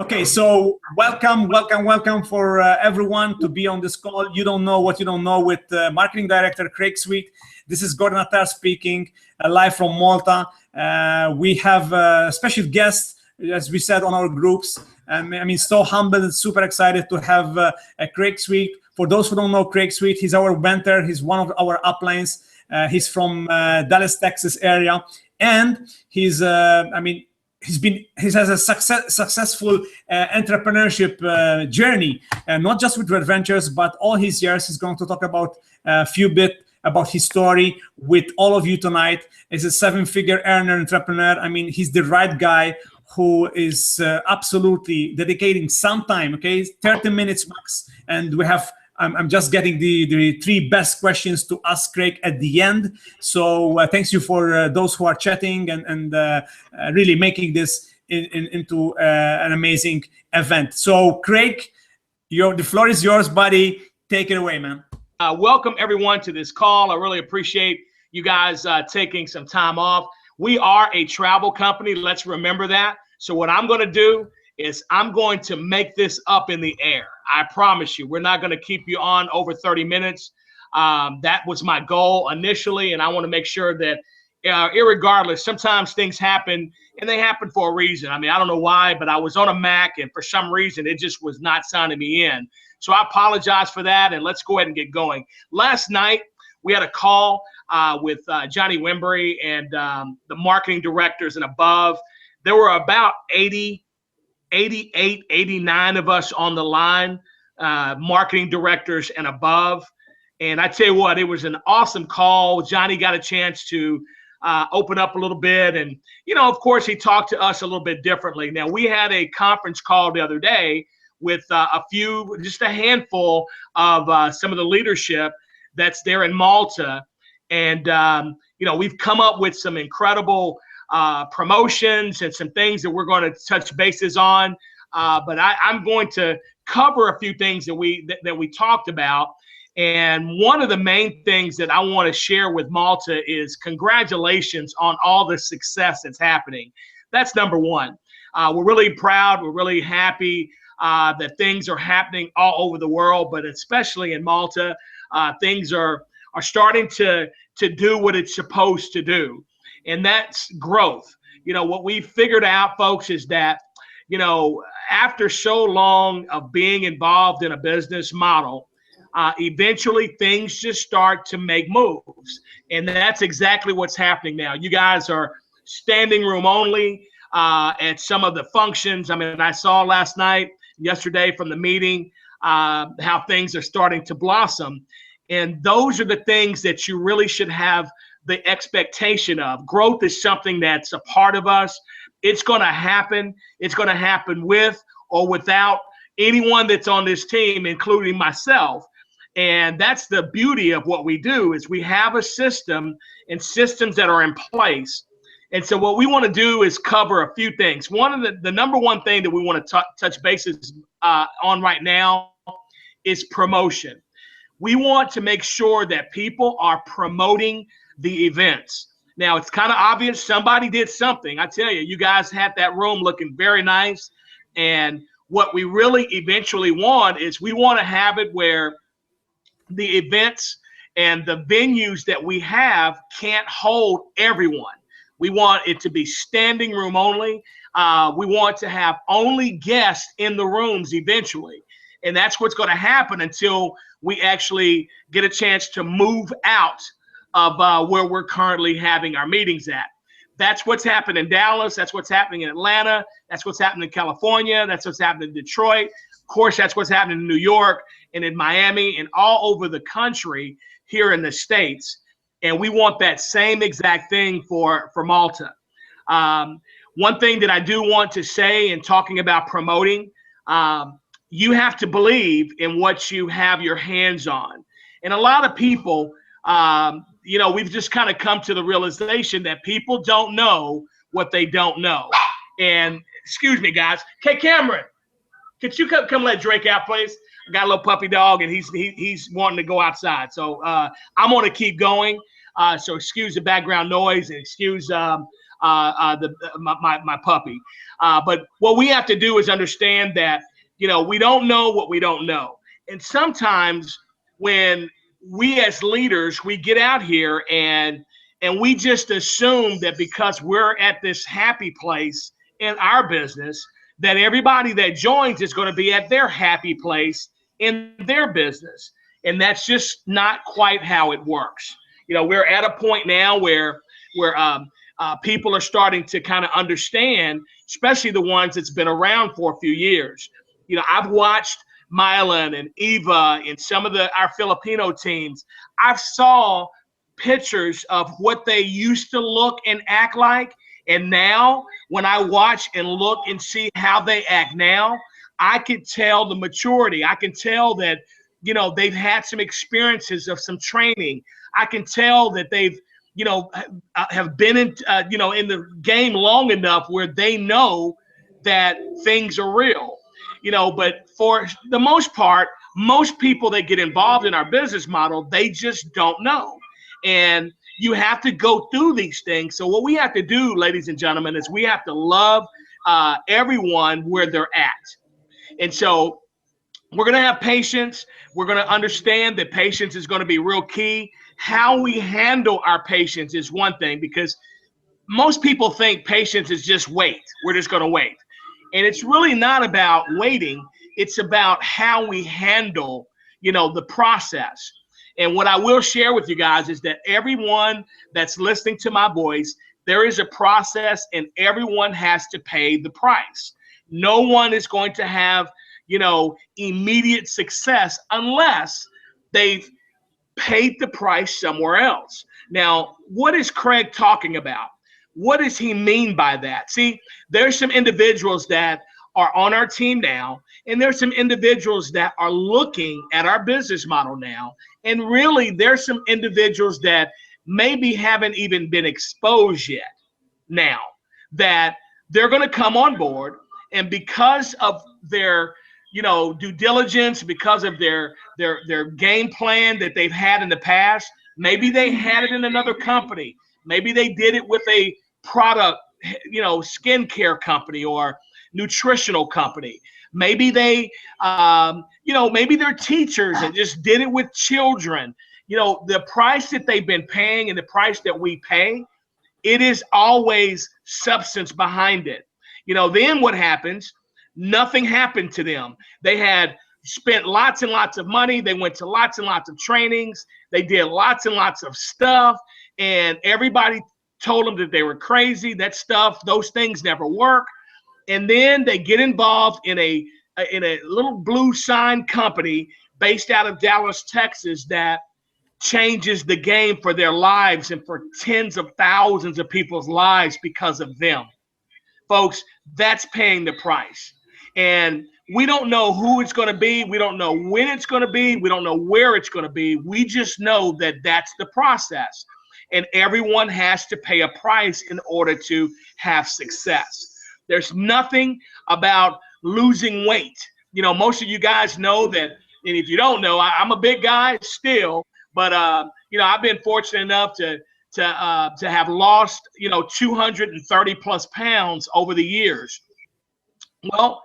Okay, so welcome for everyone to be on this call. You don't know what you don't know with Marketing Director Craig Sweet. This is Gordon Attar speaking, live from Malta. We have a special guest, as we said on our groups. I mean, so humbled and super excited to have Craig Sweet. For those who don't know Craig Sweet, he's our mentor. He's one of our uplines. He's from Dallas, Texas area, and he's he has a successful entrepreneurship journey, and not just with Red Ventures, but all his years. He's going to talk about a few bit about his story with all of you tonight. He's a 7-figure earner entrepreneur. I mean, he's the right guy who is absolutely dedicating some time, okay, 30 minutes max. And we have, I'm just getting the 3 best questions to ask Craig at the end. So thanks you for those who are chatting and really making this into an amazing event. So Craig, the floor is yours, buddy. Take it away, man. Welcome everyone to this call. I really appreciate you guys taking some time off. We are a travel company. Let's remember that. So what I'm going to do is I'm going to make this up in the air. I promise you, we're not going to keep you on over 30 minutes. That was my goal initially, and I want to make sure that irregardless, sometimes things happen, and they happen for a reason. I mean, I don't know why, but I was on a Mac, and for some reason, it just was not signing me in. So I apologize for that, and let's go ahead and get going. Last night, we had a call with Johnny Wimbury and the marketing directors and above. There were about 88, 89 of us on the line, marketing directors and above. And I tell you what, it was an awesome call. Johnny got a chance to open up a little bit. And, you know, of course, he talked to us a little bit differently. Now, we had a conference call the other day with just a handful of some of the leadership that's there in Malta. And, you know, we've come up with some incredible promotions and some things that we're going to touch bases on. But I'm going to cover a few things that we talked about. And one of the main things that I want to share with Malta is congratulations on all the success that's happening. That's number one. We're really proud. We're really happy that things are happening all over the world, but especially in Malta, things are starting to do what it's supposed to do. And that's growth. You know, what we figured out, folks, is that, you know, after so long of being involved in a business model, eventually things just start to make moves. And that's exactly what's happening now. You guys are standing room only at some of the functions. I mean, I saw yesterday from the meeting, how things are starting to blossom. And those are the things that you really should have the expectation of. Growth is something that's a part of us. It's going to happen. It's going to happen with or without anyone that's on this team, including myself. And that's the beauty of what we do, is we have a system and systems that are in place. And so what we want to do is cover a few things. One of the number one thing that we want to touch bases on right now is promotion. We want to make sure that people are promoting the events. Now, it's kind of obvious somebody did something. I tell you, you guys had that room looking very nice. And what we really eventually want is we want to have it where the events and the venues that we have can't hold everyone. We want it to be standing room only. We want to have only guests in the rooms eventually. And that's what's going to happen until we actually get a chance to move out of where we're currently having our meetings at. That's what's happened in Dallas. That's what's happening in Atlanta. That's what's happening in California. That's what's happening in Detroit. Of course, that's what's happening in New York and in Miami and all over the country here in the States. And we want that same exact thing for Malta. One thing that I do want to say in talking about promoting, you have to believe in what you have your hands on. And a lot of people, you know, we've just kind of come to the realization that people don't know what they don't know. And excuse me, guys. Okay, Cameron, could you come let Drake out, please? I got a little puppy dog, and he's wanting to go outside. So I'm going to keep going. So excuse the background noise and excuse my puppy. But what we have to do is understand that, we don't know what we don't know. And sometimes when we as leaders, we get out here and we just assume that because we're at this happy place in our business, that everybody that joins is going to be at their happy place in their business. And that's just not quite how it works. We're at a point now where people are starting to kind of understand, especially the ones that's been around for a few years. I've watched Mylan and Eva and some of our Filipino teams. I've saw pictures of what they used to look and act like. And now when I watch and look and see how they act now, I can tell the maturity. I can tell that, they've had some experiences of some training. I can tell that they've, have been in, in the game long enough where they know that things are real, but for the most part, most people that get involved in our business model, they just don't know. And you have to go through these things. So what we have to do, ladies and gentlemen, is we have to love everyone where they're at. And so we're going to have patience. We're going to understand that patience is going to be real key. How we handle our patience is one thing, because most people think patience is just wait. We're just going to wait. And it's really not about waiting. It's about how we handle, the process. And what I will share with you guys is that everyone that's listening to my voice, there is a process and everyone has to pay the price. No one is going to have, immediate success unless they've paid the price somewhere else. Now, what is Craig talking about? What does he mean by that? See, there's some individuals that are on our team now, and there's some individuals that are looking at our business model now. And really, there's some individuals that maybe haven't even been exposed yet now, that they're going to come on board. And because of their, due diligence, because of their game plan that they've had in the past, maybe they had it in another company. Maybe they did it with a product, skincare company or nutritional company. Maybe they, maybe they're teachers and just did it with children. The price that they've been paying and the price that we pay, it is always substance behind it. Then what happens? Nothing happened to them. They had spent lots and lots of money. They went to lots and lots of trainings. They did lots and lots of stuff. And everybody told them that they were crazy. That stuff, those things never work. And then they get involved in a little blue sign company based out of Dallas, Texas, that changes the game for their lives and for tens of thousands of people's lives because of them. Folks, that's paying the price. And we don't know who it's going to be. We don't know when it's going to be. We don't know where it's going to be. We just know that that's the process. And everyone has to pay a price in order to have success. There's nothing about losing weight. Most of you guys know that, and if you don't know, I'm a big guy still, but I've been fortunate enough to have lost 230 plus pounds over the years. Well,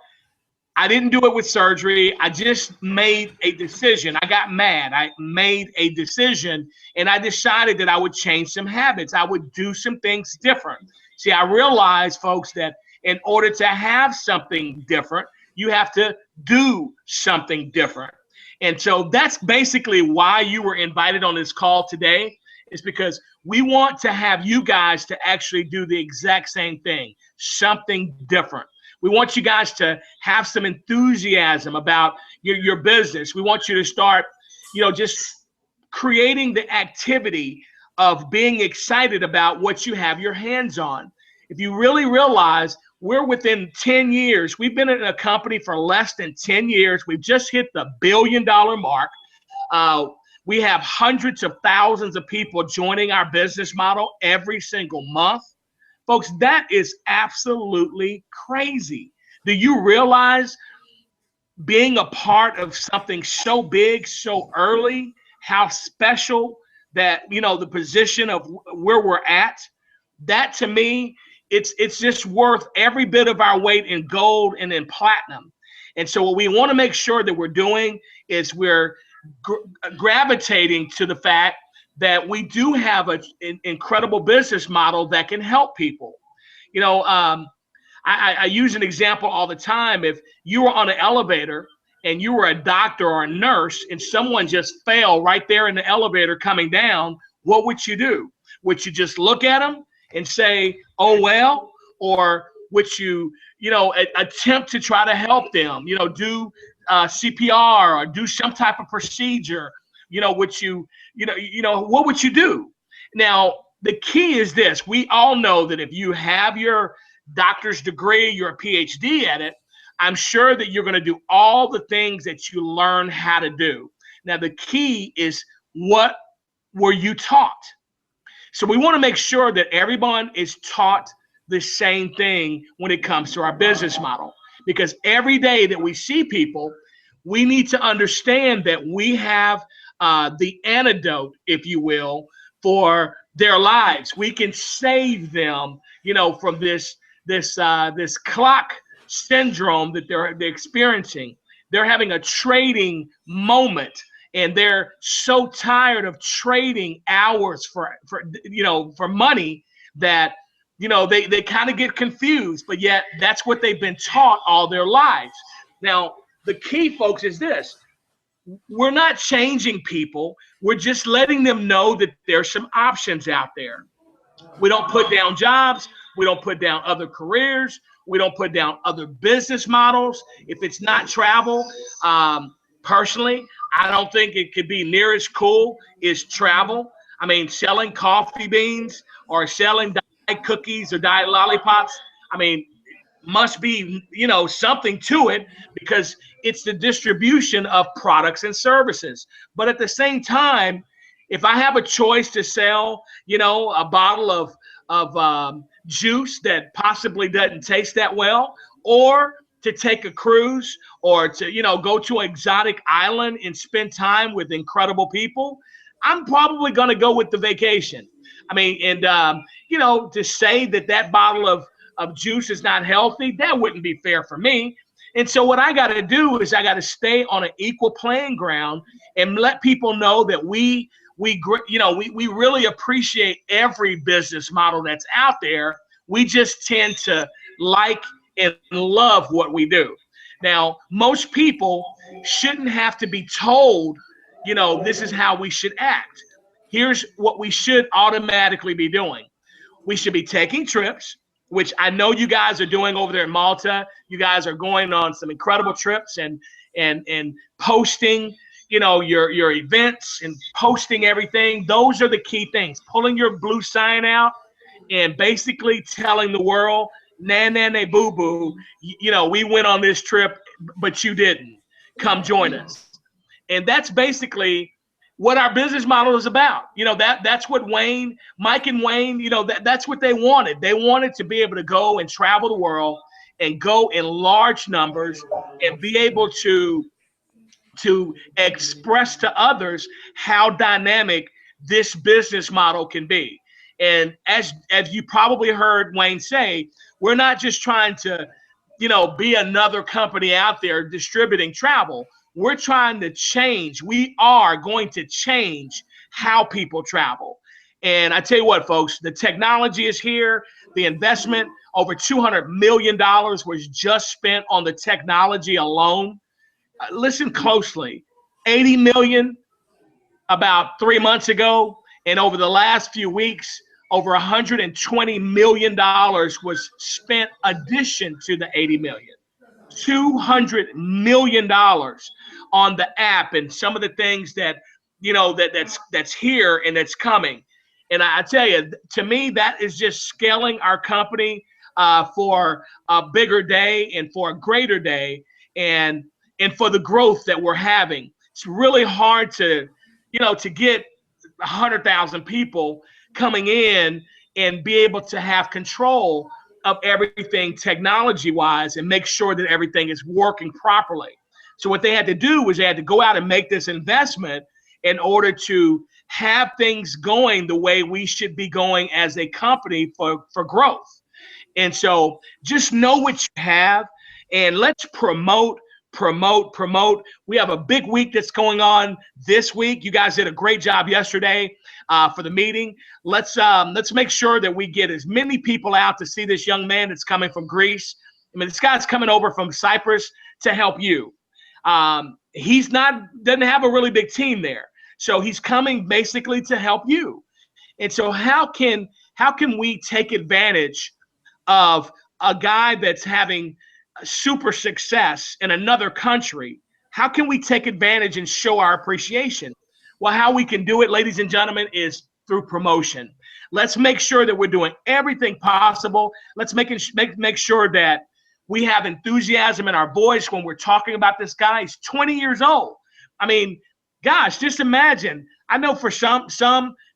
I didn't do it with surgery. I just made a decision. I got mad. I made a decision, and I decided that I would change some habits. I would do some things different. See, I realized, folks, that in order to have something different, you have to do something different. And so that's basically why you were invited on this call today, is because we want to have you guys to actually do the exact same thing, something different. We want you guys to have some enthusiasm about your business. We want you to start, just creating the activity of being excited about what you have your hands on. If you really realize, we're within 10 years. We've been in a company for less than 10 years. We've just hit the $1 billion mark. We have hundreds of thousands of people joining our business model every single month. Folks, that is absolutely crazy. Do you realize being a part of something so big, so early, how special that, the position of where we're at, that to me it's just worth every bit of our weight in gold and in platinum. And so what we want to make sure that we're doing is we're gravitating to the fact that we do have an incredible business model that can help people. You know, I use an example all the time. If you were on an elevator and you were a doctor or a nurse and someone just fell right there in the elevator coming down, what would you do? Would you just look at them and say, oh, well, or would you, attempt to try to help them, do CPR or do some type of procedure, what would you do? Now, the key is this. We all know that if you have your doctor's degree, you're a PhD at it, I'm sure that you're going to do all the things that you learn how to do. Now, the key is, what were you taught? So we want to make sure that everyone is taught the same thing when it comes to our business model, because every day that we see people, we need to understand that we have the antidote, if you will, for their lives. We can save them, from this clock syndrome that they're experiencing. They're having a trading moment, and they're so tired of trading hours for money that they kind of get confused, but yet that's what they've been taught all their lives. Now, the key, folks, is this. We're not changing people. We're just letting them know that there's some options out there. We don't put down jobs. We don't put down other careers. We don't put down other business models. If it's not travel, personally, I don't think it could be near as cool as travel. I mean, selling coffee beans or selling diet cookies or diet lollipops, I mean, must be, something to it, because it's the distribution of products and services. But at the same time, if I have a choice to sell, a bottle of juice that possibly doesn't taste that well, or to take a cruise, or to, go to an exotic island and spend time with incredible people, I'm probably going to go with the vacation. I mean, and, to say that bottle of juice is not healthy, that wouldn't be fair for me. And so what I got to do is I got to stay on an equal playing ground and let people know that we really appreciate every business model that's out there. We just tend to like and love what we do. Now, most people shouldn't have to be told, this is how we should act. Here's what we should automatically be doing. We should be taking trips, which I know you guys are doing over there in Malta. You guys are going on some incredible trips and posting, your events and posting everything. Those are the key things. Pulling your blue sign out and basically telling the world, nah, nah, nah, boo, boo, we went on this trip, but you didn't. Come join us. And that's basically what our business model is about. That's what Mike and Wayne, that's what they wanted. They wanted to be able to go and travel the world and go in large numbers and be able to express to others how dynamic this business model can be. And as you probably heard Wayne say, we're not just trying to, be another company out there distributing travel. We're trying to change. We are going to change how people travel. And I tell you what, folks, the technology is here. The investment, over $200 million was just spent on the technology alone. Listen closely, 80 million about 3 months ago. And over the last few weeks, over $120 million was spent addition to the 80 million. $200 million on the app and some of the things that, that's here and that's coming. And I tell you, to me, that is just scaling our company for a bigger day and for a greater day and for the growth that we're having. It's really hard to get 100,000 people coming in and be able to have control of everything technology-wise and make sure that everything is working properly. So what they had to do was they had to go out and make this investment in order to have things going the way we should be going as a company for growth. And so just know what you have, and let's promote. We have a big week that's going on this week. You guys did a great job yesterday for the meeting. Let's make sure that we get as many people out to see this young man that's coming from Greece. I mean, this guy's coming over from Cyprus to help you. Doesn't have a really big team there, so he's coming basically to help you. And so how can we take advantage of a guy that's having super success in another country? How can we take advantage and show our appreciation? Well, how we can do it, ladies and gentlemen, is through promotion. Let's make sure that we're doing everything possible. Let's make sure that we have enthusiasm in our voice when we're talking about this guy. He's 20 years old. I mean, gosh, just imagine. I know for some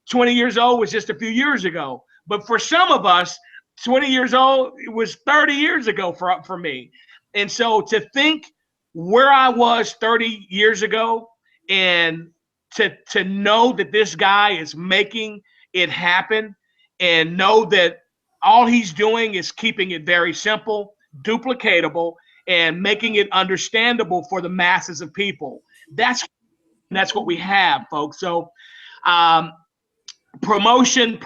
20 years old was just a few years ago, but for some of us, 20 years old, it was 30 years ago for me. And so to think where I was 30 years ago, and to know that this guy is making it happen, and know that all he's doing is keeping it very simple, duplicatable, and making it understandable for the masses of people. That's what we have, folks. So promotion.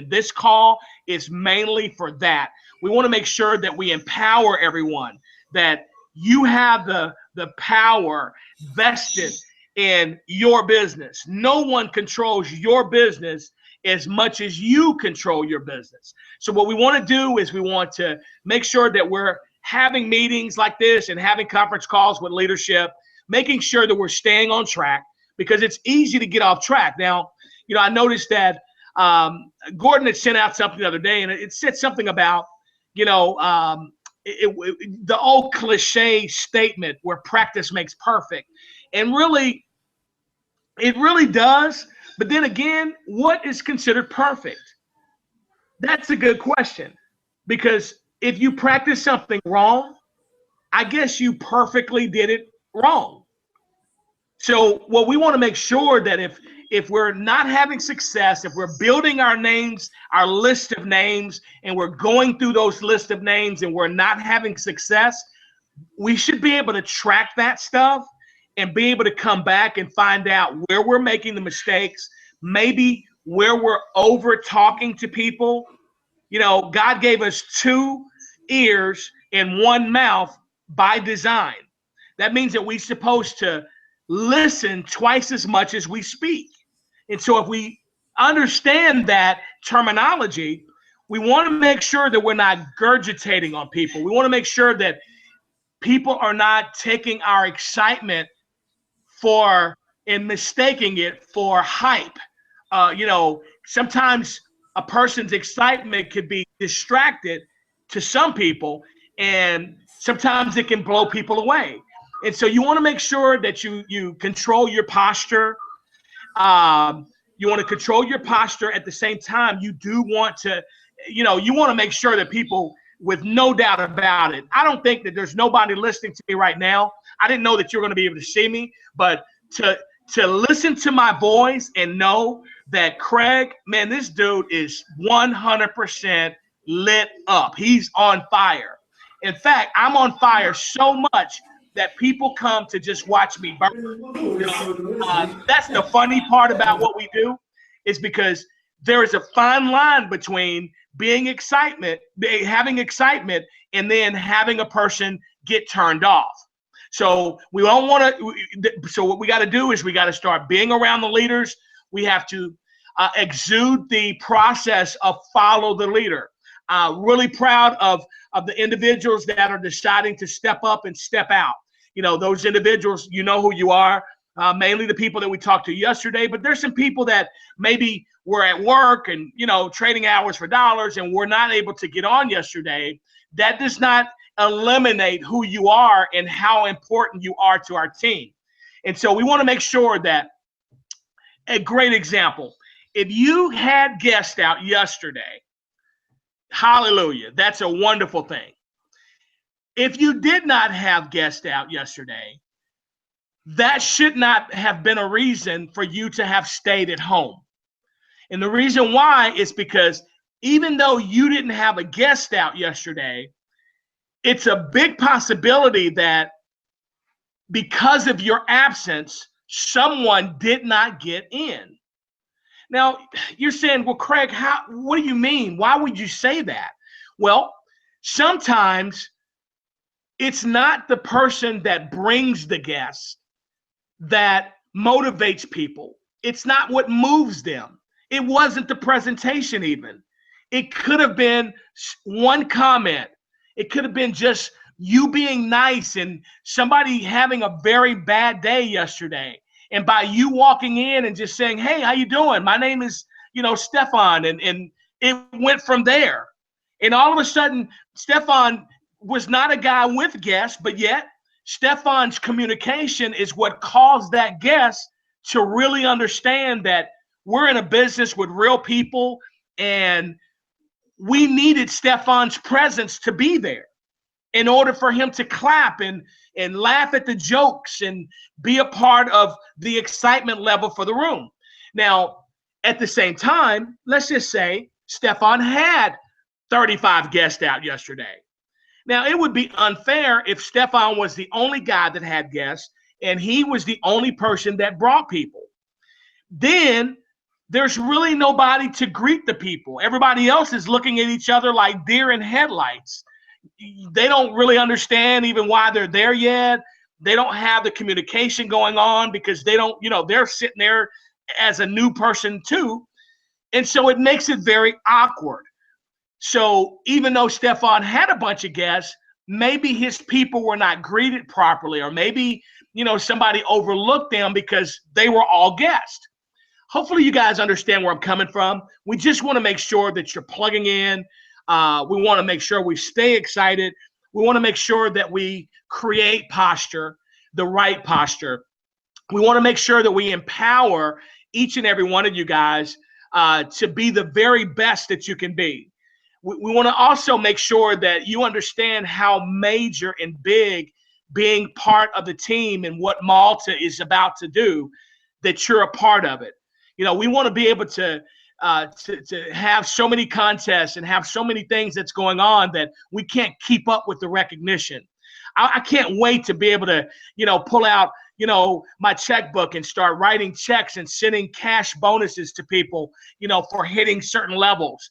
This call is mainly for that. We want to make sure that we empower everyone, that you have the power vested in your business. No one controls your business as much as you control your business. So what we want to do is we want to make sure that we're having meetings like this and having conference calls with leadership, making sure that we're staying on track, because it's easy to get off track. Now, I noticed that Gordon had sent out something the other day, and it said something about, the old cliche statement where practice makes perfect. And really, it really does. But then again, what is considered perfect? That's a good question, because if you practice something wrong, I guess you perfectly did it wrong. So what we want to make sure that if we're not having success, if we're building our names, our list of names, and we're going through those list of names and we're not having success, we should be able to track that stuff and be able to come back and find out where we're making the mistakes, maybe where we're over talking to people. God gave us 2 ears and 1 mouth by design. That means that we're supposed to listen twice as much as we speak. And so if we understand that terminology, we want to make sure that we're not gurgitating on people. We want to make sure that people are not taking our excitement and mistaking it for hype. Sometimes a person's excitement could be distracted to some people, and sometimes it can blow people away. And so you want to make sure that you control your posture. You want to control your posture. At the same time, you do want to, you want to make sure that people, with no doubt about it, I don't think that there's nobody listening to me right now. I didn't know that you're going to be able to see me, but to listen to my voice and know that Craig, man, this dude is 100% lit up. He's on fire. In fact, I'm on fire so much that people come to just watch me burn. That's the funny part about what we do, is because there is a fine line between having excitement, and then having a person get turned off. So we don't want to. So what we got to do is we got to start being around the leaders. We have to exude the process of follow the leader. Really proud of the individuals that are deciding to step up and step out. Those individuals, you know who you are, mainly the people that we talked to yesterday, but there's some people that maybe were at work and, trading hours for dollars and were not able to get on yesterday. That does not eliminate who you are and how important you are to our team. And so we want to make sure that, a great example, if you had guests out yesterday, hallelujah, that's a wonderful thing. If you did not have guests out yesterday, that should not have been a reason for you to have stayed at home. And the reason why is because even though you didn't have a guest out yesterday, it's a big possibility that because of your absence, someone did not get in. Now, you're saying, well, Craig, what do you mean? Why would you say that? Well, sometimes it's not the person that brings the guest that motivates people. It's not what moves them. It wasn't the presentation even. It could have been one comment. It could have been just you being nice and somebody having a very bad day yesterday. And by you walking in and just saying, hey, how you doing? My name is, Stefan. And it went from there. And all of a sudden, Stefan was not a guy with guests, but yet Stefan's communication is what caused that guest to really understand that we're in a business with real people, and we needed Stefan's presence to be there in order for him to clap and laugh at the jokes and be a part of the excitement level for the room. Now, at the same time, let's just say Stefan had 35 guests out yesterday. Now, it would be unfair if Stefan was the only guy that had guests and he was the only person that brought people. Then there's really nobody to greet the people. Everybody else is looking at each other like deer in headlights. They don't really understand even why they're there yet. They don't have the communication going on because they don't, they're sitting there as a new person too. And so it makes it very awkward. So even though Stefan had a bunch of guests, maybe his people were not greeted properly, or maybe, somebody overlooked them because they were all guests. Hopefully you guys understand where I'm coming from. We just want to make sure that you're plugging in. We want to make sure we stay excited. We want to make sure that we create posture, the right posture. We want to make sure that we empower each and every one of you guys to be the very best that you can be. We want to also make sure that you understand how major and big being part of the team and what Malta is about to do, that you're a part of it. We want to be able to have so many contests and have so many things that's going on that we can't keep up with the recognition. I can't wait to be able to, pull out, my checkbook and start writing checks and sending cash bonuses to people, for hitting certain levels.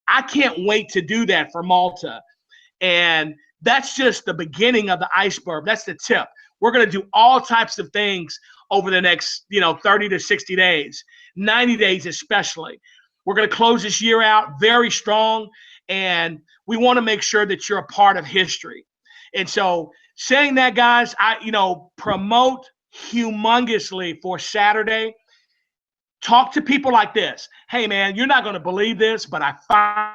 I can't wait to do that for Malta. And that's just the beginning of the iceberg. That's the tip. We're going to do all types of things over the next, 30 to 60 days, 90 days especially. We're going to close this year out very strong, and we want to make sure that you're a part of history. And so saying that, guys, promote humongously for Saturday. Talk to people like this. Hey, man, you're not going to believe this, but I found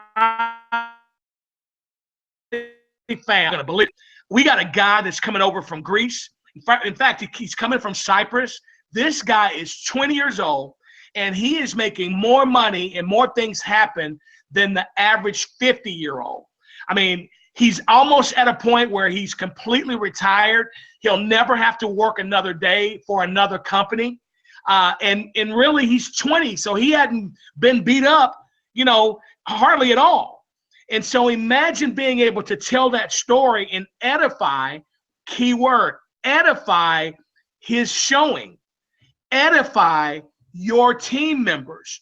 we got a guy that's coming over from Greece. In fact, he's coming from Cyprus. This guy is 20 years old, and he is making more money and more things happen than the average 50-year-old. I mean, he's almost at a point where he's completely retired. He'll never have to work another day for another company. And really, he's 20, so he hadn't been beat up, hardly at all. And so imagine being able to tell that story and edify, keyword, edify his showing, edify your team members,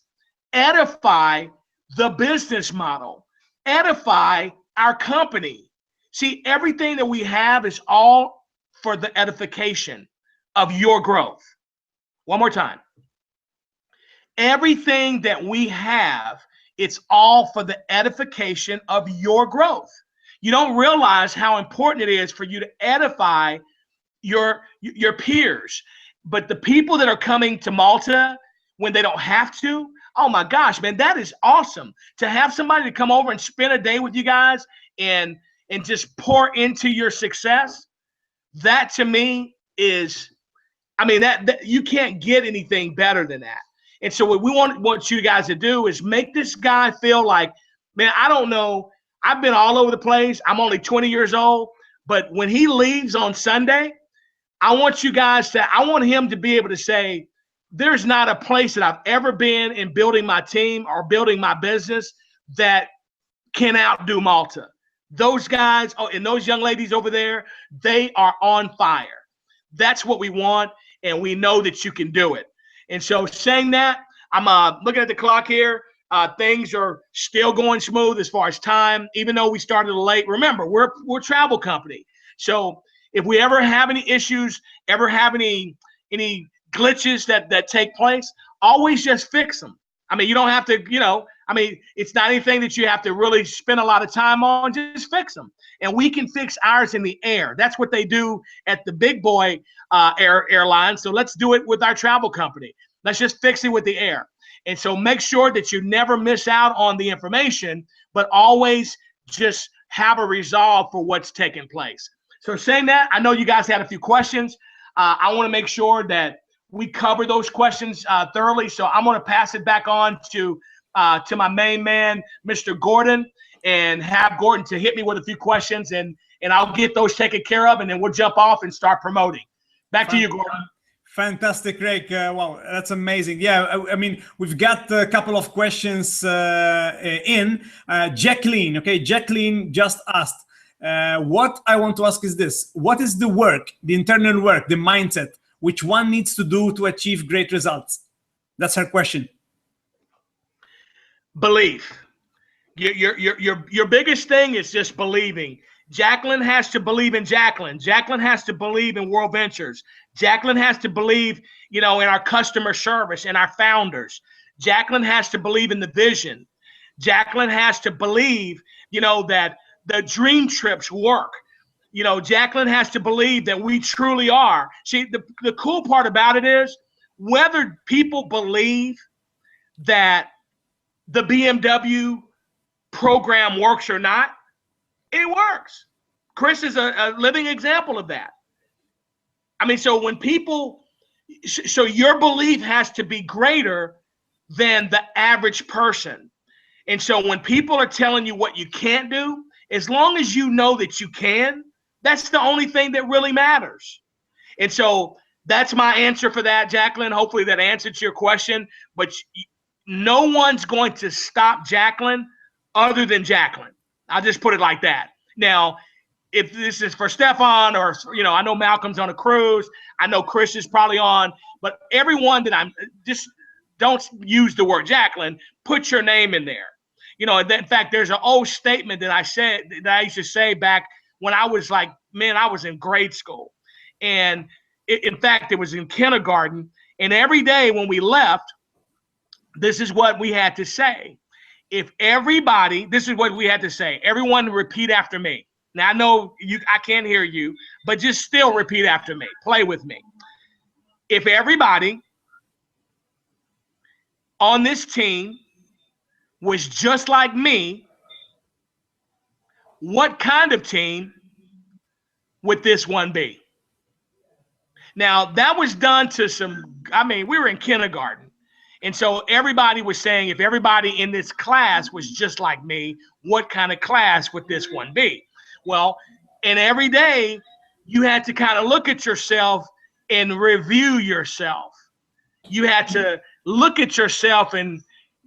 edify the business model, edify our company. See, everything that we have is all for the edification of your growth. One more time. Everything that we have, it's all for the edification of your growth. You don't realize how important it is for you to edify your peers. But the people that are coming to Malta when they don't have to, oh my gosh, man, that is awesome. To have somebody to come over and spend a day with you guys and just pour into your success, that to me is, that you can't get anything better than that. And so what we want you guys to do is make this guy feel like, man, I don't know, I've been all over the place. I'm only 20 years old, but when he leaves on Sunday, I want him to be able to say, there's not a place that I've ever been in building my team or building my business that can outdo Malta. Those guys and those young ladies over there, they are on fire. That's what we want, and we know that you can do it. And so saying that, I'm looking at the clock here. Things are still going smooth as far as time, even though we started late. Remember, we're a travel company. So if we ever have any issues, ever have any glitches that take place, always just fix them. I mean, you don't have to, it's not anything that you have to really spend a lot of time on. Just fix them. And we can fix ours in the air. That's what they do at the big boy airline. So let's do it with our travel company. Let's just fix it with the air. And so make sure that you never miss out on the information, but always just have a resolve for what's taking place. So saying that, I know you guys had a few questions. I want to make sure that we cover those questions thoroughly. So I'm going to pass it back on to my main man, Mr. Gordon, and have Gordon to hit me with a few questions, and I'll get those taken care of, and then we'll jump off and start promoting. Back to you, Gordon. Fantastic, Craig. Wow, that's amazing. Yeah, I mean, we've got a couple of questions in. Jacqueline, okay, Jacqueline just asked, what I want to ask is this: what is the work, the internal work, the mindset, which one needs to do to achieve great results? That's her question. Belief. Your biggest thing is just believing. Jacqueline has to believe in Jacqueline. Jacqueline has to believe in World Ventures. Jacqueline has to believe, in our customer service and our founders. Jacqueline has to believe in the vision. Jacqueline has to believe, that the dream trips work. Jacqueline has to believe that we truly are. See, the cool part about it is whether people believe that the BMW program works or not, it works. Chris is a living example of that. I mean, so when people, so your belief has to be greater than the average person. And so when people are telling you what you can't do, as long as you know that you can, that's the only thing that really matters. And so that's my answer for that, Jacqueline. Hopefully that answered your question. But no one's going to stop Jacqueline other than Jacqueline. I'll just put it like that. Now, if this is for Stefan or, I know Malcolm's on a cruise. I know Chris is probably on. But everyone that I'm just don't use the word Jacqueline. Put your name in there. In fact, there's an old statement that I used to say back when I was I was in grade school. And in fact, it was in kindergarten. And every day when we left, this is what we had to say. This is what we had to say. Everyone repeat after me. Now, I know I can't hear you, but just still repeat after me. Play with me. If everybody on this team was just like me, what kind of team would this one be? Now, that was done to we were in kindergarten. And so everybody was saying, if everybody in this class was just like me, what kind of class would this one be? Well, and every day you had to kind of look at yourself and review yourself. You had to look at yourself and,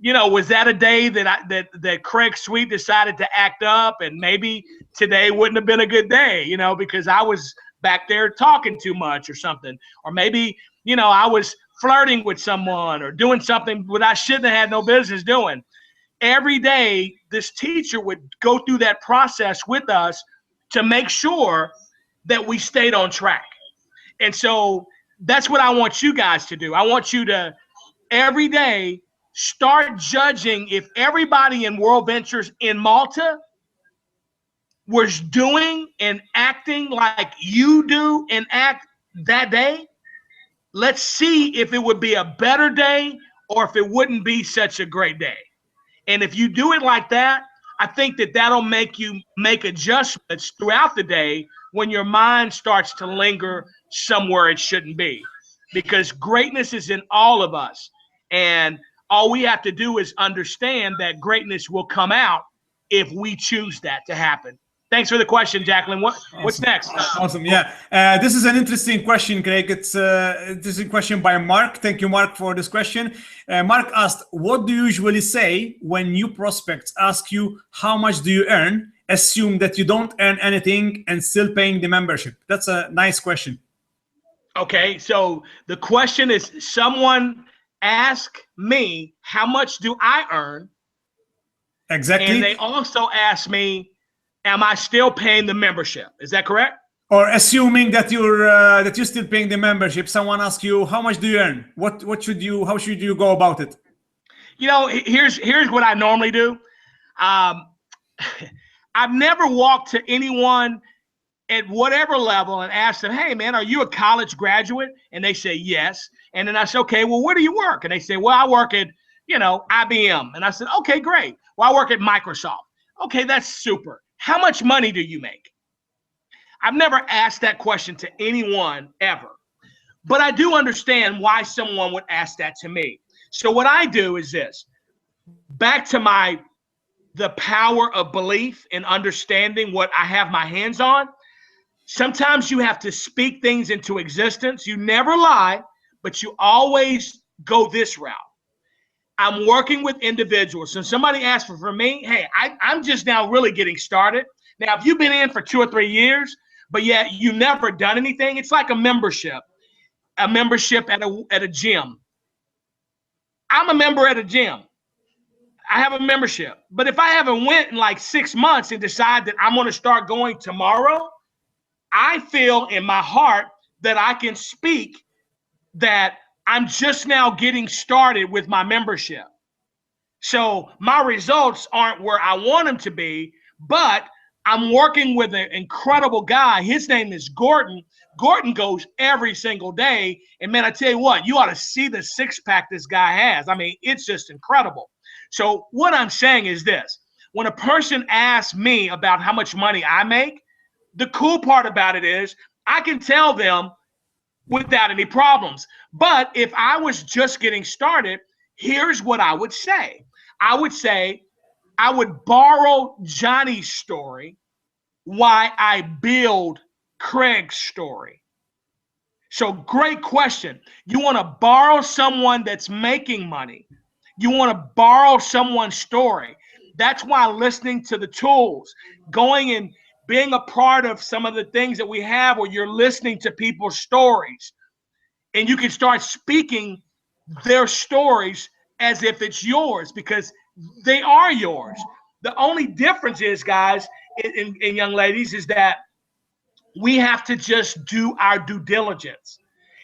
was that a day that Craig Sweet decided to act up, and maybe today wouldn't have been a good day, because I was back there talking too much or something, or maybe, I was flirting with someone or doing something that I shouldn't have had no business doing. Every day, this teacher would go through that process with us to make sure that we stayed on track. And so that's what I want you guys to do. I want you to every day start judging if everybody in World Ventures in Malta was doing and acting like you do and act that day. Let's see if it would be a better day or if it wouldn't be such a great day. And if you do it like that, I think that'll make you make adjustments throughout the day when your mind starts to linger somewhere it shouldn't be. Because greatness is in all of us. And all we have to do is understand that greatness will come out if we choose that to happen. Thanks for the question, Jacqueline. What's next? Awesome. Yeah. This is an interesting question, Craig. It's an interesting question by Mark. Thank you, Mark, for this question. Mark asked, what do you usually say when new prospects ask you, how much do you earn? Assume that you don't earn anything and still paying the membership. That's a nice question. Okay. So the question is, someone ask me, how much do I earn? Exactly. And they also ask me, am I still paying the membership? Is that correct? Or assuming that you're still paying the membership, someone asks you, how much do you earn? How should you go about it? You know, here's what I normally do. I've never walked to anyone at whatever level and asked them, hey man, are you a college graduate? And they say yes. And then I say, okay, well, where do you work? And they say, well, I work at, IBM. And I said, okay, great. Well, I work at Microsoft. Okay, that's super. How much money do you make? I've never asked that question to anyone ever, but I do understand why someone would ask that to me. So what I do is this, back to the power of belief and understanding what I have my hands on. Sometimes you have to speak things into existence. You never lie, but you always go this route. I'm working with individuals. So somebody asks for me, hey, I'm just now really getting started. Now, if you've been in for 2 or 3 years, but yet you never done anything, it's like a membership at a gym. I'm a member at a gym. I have a membership. But if I haven't went in like 6 months and decide that I'm going to start going tomorrow, I feel in my heart that I can speak that I'm just now getting started with my membership. So my results aren't where I want them to be, but I'm working with an incredible guy. His name is Gordon. Gordon goes every single day. And man, I tell you what, you ought to see the six-pack this guy has. I mean, it's just incredible. So what I'm saying is this. When a person asks me about how much money I make, the cool part about it is I can tell them without any problems. But if I was just getting started, here's what I would say. I would say, I would borrow Johnny's story why I build Craig's story. So great question. You want to borrow someone that's making money. You want to borrow someone's story. That's why listening to the tools, going and being a part of some of the things that we have where you're listening to people's stories and you can start speaking their stories as if it's yours because they are yours. The only difference is, guys, and young ladies, is that we have to just do our due diligence.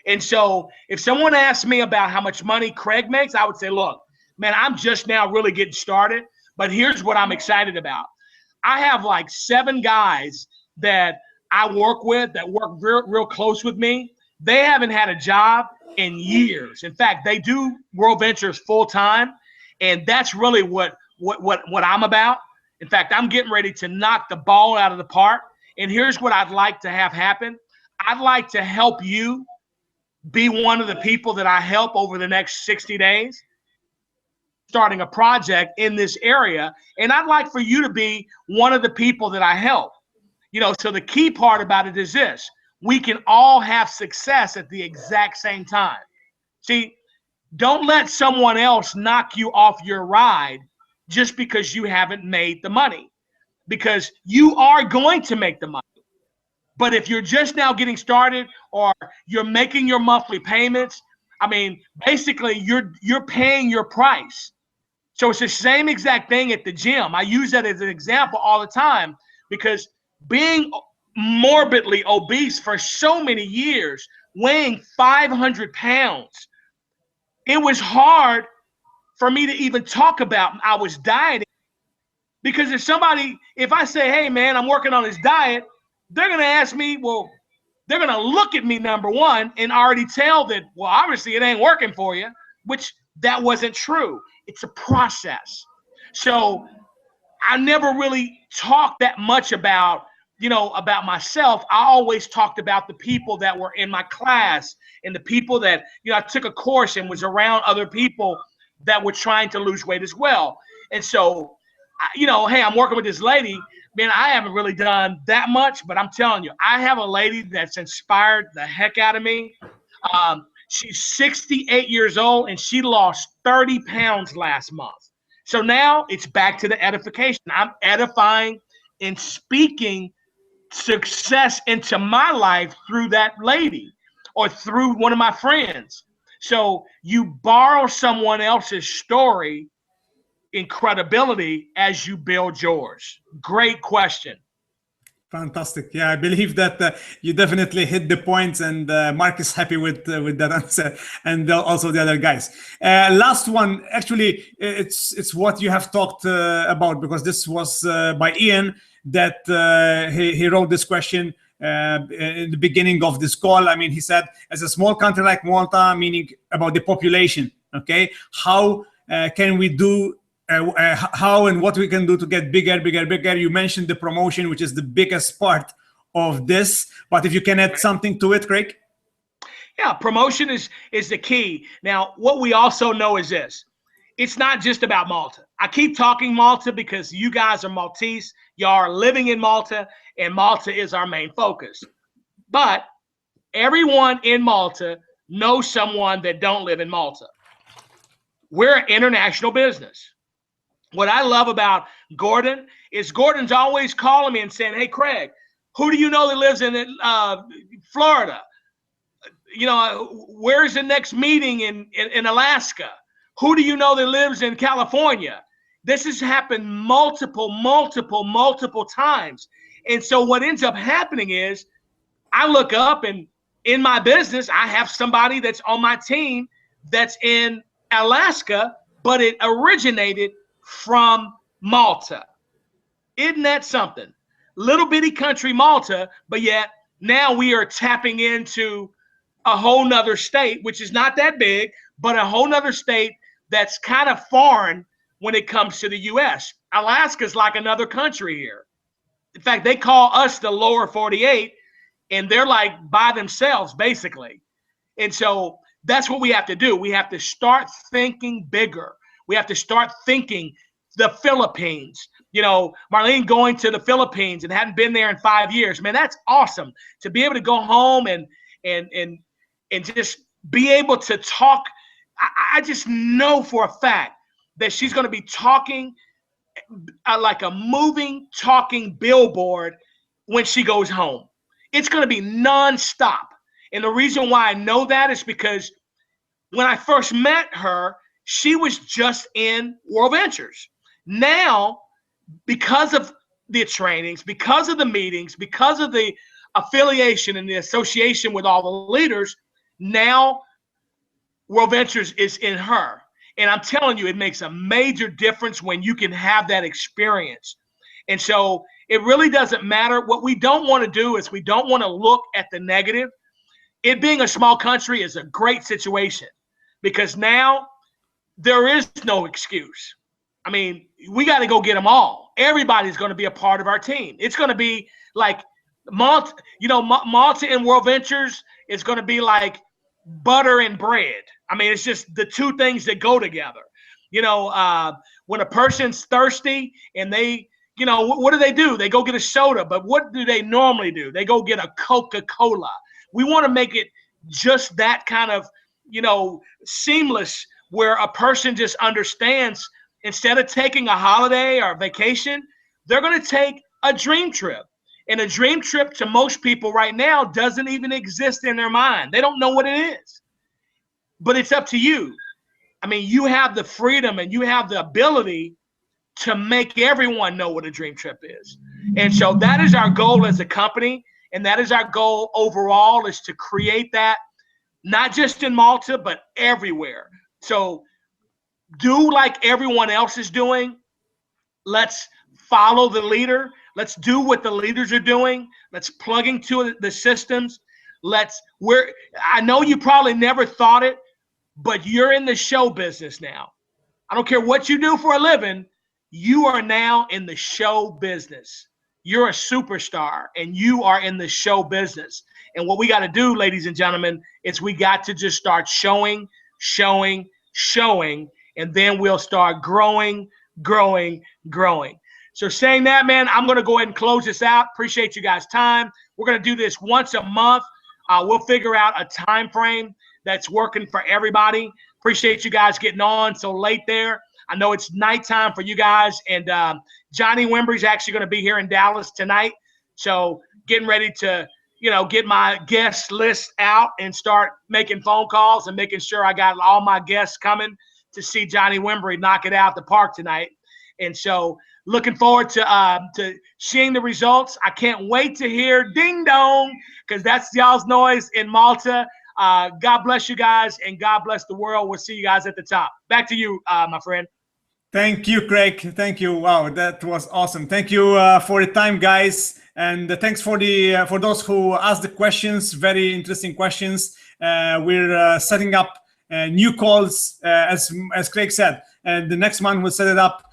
And so if someone asks me about how much money Craig makes, I would say, look, man, I'm just now really getting started, but here's what I'm excited about. I have like 7 guys that I work with that work real close with me. They haven't had a job in years. In fact, they do World Ventures full time. And that's really what I'm about. In fact, I'm getting ready to knock the ball out of the park. And here's what I'd like to have happen. I'd like to help you be one of the people that I help over the next 60 days, starting a project in this area. And I'd like for you to be one of the people that I help. So the key part about it is this. We can all have success at the exact same time. See, don't let someone else knock you off your ride just because you haven't made the money, because you are going to make the money. But if you're just now getting started or you're making your monthly payments, I mean, basically you're paying your price. So it's the same exact thing at the gym. I use that as an example all the time because being morbidly obese for so many years, weighing 500 pounds, it was hard for me to even talk about I was dieting because if I say, hey man, I'm working on this diet, they're going to ask me, well, they're going to look at me, number one, and already tell that, well, obviously it ain't working for you, which that wasn't true. It's a process. So I never really talked that much about myself. I always talked about the people that were in my class and the people that, I took a course and was around other people that were trying to lose weight as well. And so, hey, I'm working with this lady, man, I haven't really done that much, but I'm telling you, I have a lady that's inspired the heck out of me. She's 68 years old, and she lost 30 pounds last month. So now it's back to the edification. I'm edifying and speaking success into my life through that lady or through one of my friends. So you borrow someone else's story in credibility as you build yours. Great question. Fantastic. Yeah, I believe that you definitely hit the points, and Mark is happy with that answer, and also the other guys. Last one, actually, it's what you have talked about, because this was by Ian that he wrote this question in the beginning of this call. I mean, he said, as a small country like Malta, meaning about the population, okay, how can we do how and what we can do to get bigger. You mentioned the promotion, which is the biggest part of this, but if you can add something to it, Craig. Yeah, promotion is the key. Now, what we also know is this: it's not just about Malta. I keep talking Malta because you guys are Maltese. Y'all are living in Malta, and Malta is our main focus. But everyone in Malta knows someone that don't live in Malta. We're an international business. What I love about Gordon is Gordon's always calling me and saying, hey, Craig, who do you know that lives in Florida? You know, where's the next meeting in Alaska? Who do you know that lives in California? This has happened multiple times. And so what ends up happening is I look up, and in my business, I have somebody that's on my team that's in Alaska, but it originated from Malta. Isn't that something? Little bitty country Malta, but yet now we are tapping into a whole nother state, which is not that big, but a whole nother state that's kind of foreign when it comes to the US. Alaska's like another country here. In fact, they call us the lower 48, and they're like by themselves, basically. And so that's what we have to do. We have to start thinking bigger. We have to start thinking the Philippines. You know, Marlene going to the Philippines and hadn't been there in 5 years. Man, that's awesome to be able to go home and just be able to talk. I just know for a fact that she's going to be talking like a moving, talking billboard when she goes home. It's going to be nonstop. And the reason why I know that is because when I first met her, she was just in World Ventures. Now, because of the trainings, because of the meetings, because of the affiliation and the association with all the leaders, now World Ventures is in her. And I'm telling you, it makes a major difference when you can have that experience. And so it really doesn't matter. What we don't want to do is we don't want to look at the negative. It being a small country is a great situation because now there is no excuse. I mean, we got to go get them all. Everybody's going to be a part of our team. It's going to be like Malta, you know, Malta and World Ventures is going to be like butter and bread. I mean, it's just the two things that go together. You know, when a person's thirsty and they, you know, what do? They go get a soda. But what do they normally do? They go get a Coca-Cola. We want to make it just that kind of, you know, seamless where a person just understands instead of taking a holiday or a vacation, they're going to take a dream trip. And a dream trip to most people right now doesn't even exist in their mind. They don't know what it is. But it's up to you. I mean, you have the freedom and you have the ability to make everyone know what a dream trip is. And so that is our goal as a company. And that is our goal overall, is to create that, not just in Malta, but everywhere. So do like everyone else is doing. Let's follow the leader. Let's do what the leaders are doing. Let's plug into the systems. I know you probably never thought it, but you're in the show business now. I don't care what you do for a living. You are now in the show business. You're a superstar and you are in the show business. And what we got to do, ladies and gentlemen, is we got to just start showing, and then we'll start growing. So saying that, man, I'm going to go ahead and close this out. Appreciate you guys' time. We're going to do this once a month. We'll figure out a time frame that's working for everybody. Appreciate you guys getting on so late there. I know it's nighttime for you guys, and Johnny Wimbrey's actually going to be here in Dallas tonight. So getting ready to, get my guest list out and start making phone calls and making sure I got all my guests coming to see Johnny Wimbrey knock it out the park tonight. And so looking forward to seeing the results. I can't wait to hear ding dong, because that's y'all's noise in Malta. God bless you guys, and God bless the world. We'll see you guys at the top. Back to you, my friend. Thank you, Craig. Thank you. Wow, that was awesome. Thank you for the time, guys, and thanks for those who asked the questions. Very interesting questions. We're setting up new calls, as Craig said, and the next month we'll set it up.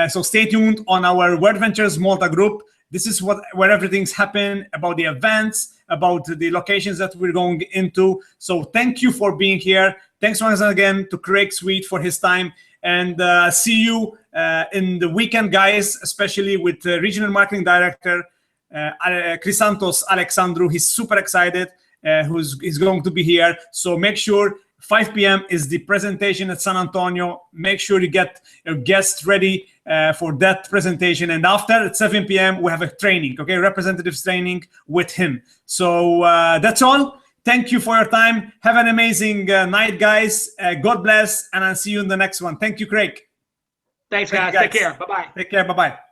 So stay tuned on our World Ventures Malta group. This is where everything's happening, about the events, about the locations that we're going into. So thank you for being here. Thanks once again to Craig Sweet for his time. And see you in the weekend, guys, especially with Regional Marketing Director Chrysantos Alexandrou. He's super excited. He's going to be here. So make sure 5 p.m. is the presentation at San Antonio. Make sure you get your guests ready for that presentation. And after, at 7 p.m., we have a training, okay? Representatives training with him. So that's all. Thank you for your time. Have an amazing night, guys. God bless, and I'll see you in the next one. Thank you, Craig. Thanks, guys. Take care. Bye-bye. Take care. Bye-bye.